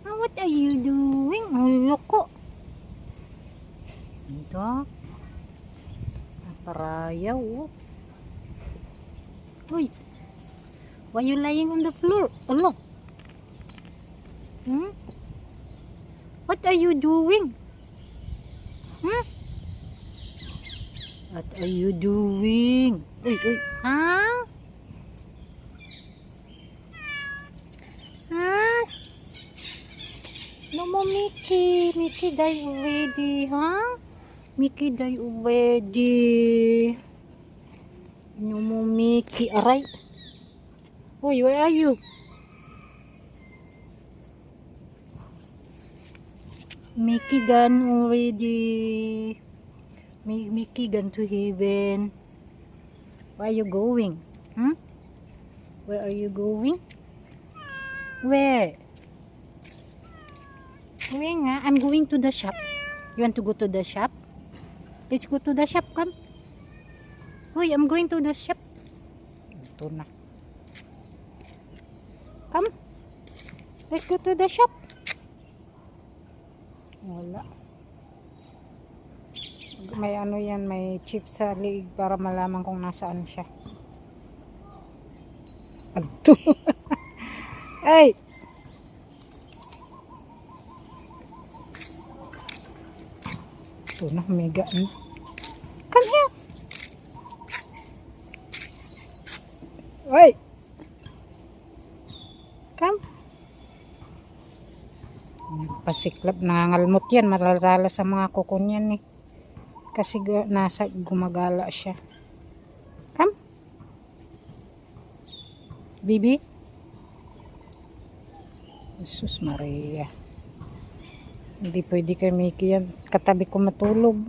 What are you doing? Ang loko. Ito. Parayaw. Oh. Uy. Why you lying on the floor? Hello. What are you doing? What are you doing? Uy, uy. Ha? No more Mickey. Mickey die already, huh? Mickey die already. No more Mickey. Aray. Uy, where are you? Mickey gone already. Mickey gone to heaven. Where are you going? Where are you going? Where? Where nga? I'm going to the shop. You want to go to the shop? Let's go to the shop, come. Uy, I'm going to the shop. Ito na. Come. Let's go to the shop. Wala. May ano yan, may chip sa liig para malaman kung nasaan siya. Adto. Ay! Ito na, mega. Come here. Oy! Come. Pasiklab, nangangalmot yan. Malalala sa mga kukon yan eh. Kasi nasa gumagala siya. Come. Bibi. Jesus Maria. Hindi pwede kay Mickey yan. Katabi ko matulog.